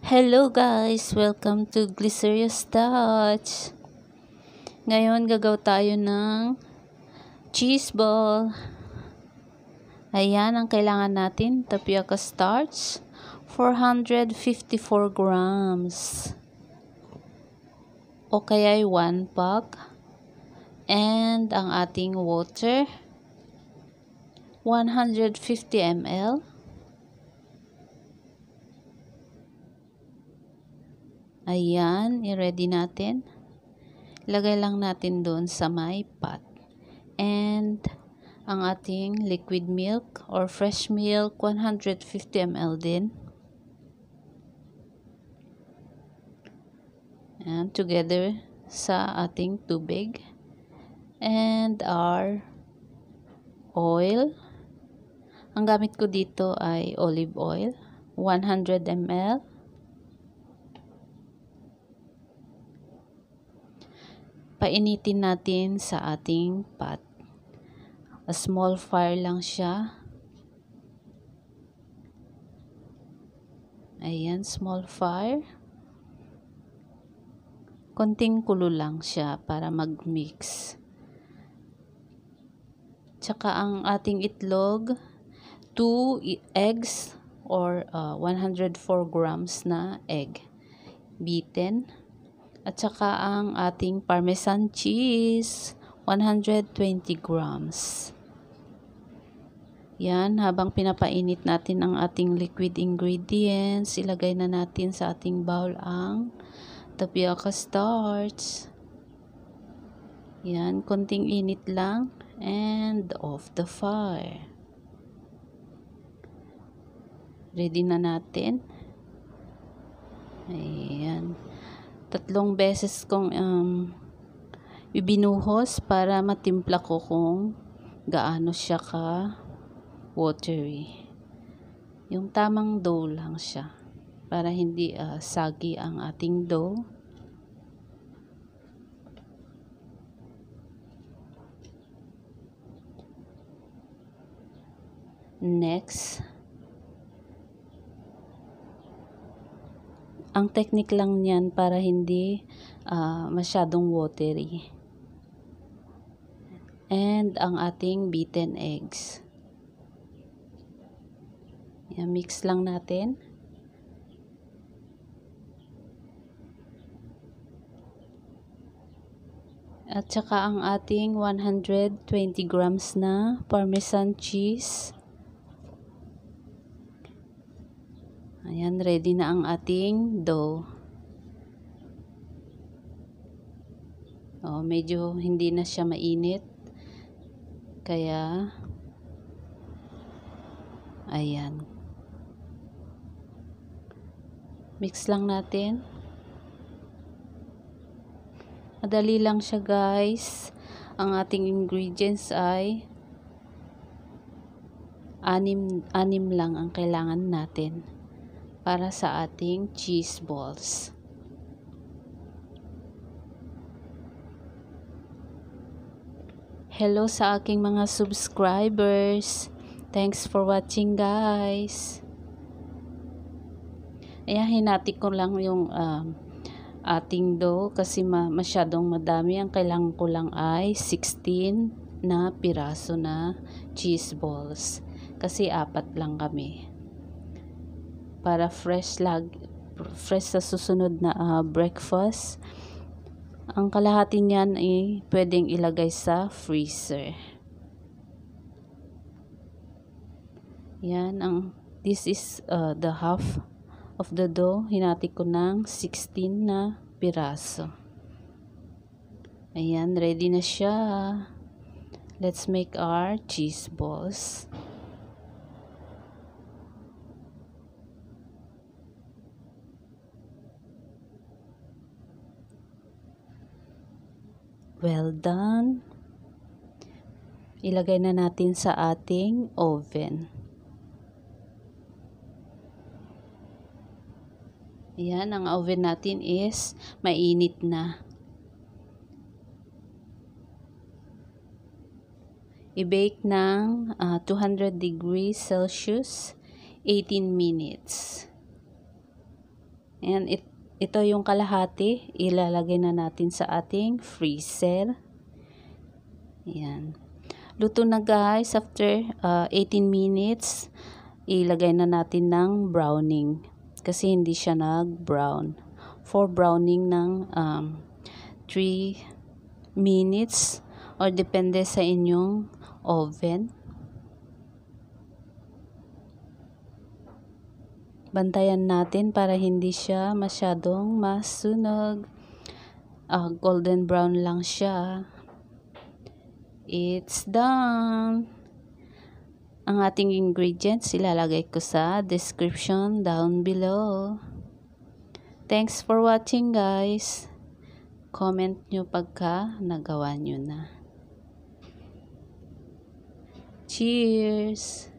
Hello guys! Welcome to Glycerious Touch! Ngayon gagawa tayo ng cheese ball. Ayan ang kailangan natin. Tapioca starch, 454 grams. O kaya 1 pack. And ang ating water, 150 ml. Ayan, i-ready natin. Lagay lang natin doon sa may pot. And ang ating liquid milk or fresh milk, 150 ml din. And together sa ating tubig. And our oil. Ang gamit ko dito ay olive oil, 100 ml. Painitin natin sa ating pot. A small fire lang siya. Ayan, small fire. Konting kulo lang siya para mag-mix. Tsaka ang ating itlog, 2 eggs or 104 grams na egg. Beaten. At saka ang ating parmesan cheese, 120 grams. Yan, habang pinapainit natin ang ating liquid ingredients, ilagay na natin sa ating bowl ang tapioca starch. Yan, konting init lang and off the fire. Ready na natin. Ayan. 3 beses kong ibinuhos para matimpla ko kung gaano siya ka watery. Yung tamang dough lang siya para hindi sagi ang ating dough. Next, ang technique lang niyan para hindi masyadong watery. And ang ating beaten eggs. Yan, mix lang natin. At saka ang ating 120 grams na parmesan cheese. Ayan, ready na ang ating dough. Medyo hindi na siya mainit. Kaya, ayan. Mix lang natin. Madali lang siya guys. Ang ating ingredients ay anim lang ang kailangan natin para sa ating cheese balls. Hello sa aking mga subscribers. Thanks for watching guys. Ayan, hinati ko lang yung ating dough kasi masyadong madami. Ang kailangan ko lang ay 16 na piraso na cheese balls. Kasi 4 lang kami. Para fresh sa susunod na breakfast. Ang kalahati niyan ay pwedeng ilagay sa freezer. Yan, this is the half of the dough. Hinati ko ng 16 na piraso. Ayan, ready na siya. Let's make our cheese balls. Well done. Ilagay na natin sa ating oven. Ayan, ang oven natin is mainit na. I-bake ng 200 degrees Celsius, 18 minutes. Ayan, ito yung kalahati. Ilalagay na natin sa ating freezer. Ayan. Luto na guys. After 18 minutes, ilagay na natin ng browning. Kasi hindi siya nag-brown. For browning ng 3 minutes or depende sa inyong oven. Bantayan natin para hindi siya masyadong masunog. Golden brown lang siya. It's done. Ang ating ingredients ilalagay ko sa description down below. Thanks for watching guys. Comment nyo pagka nagawa nyo na. Cheers!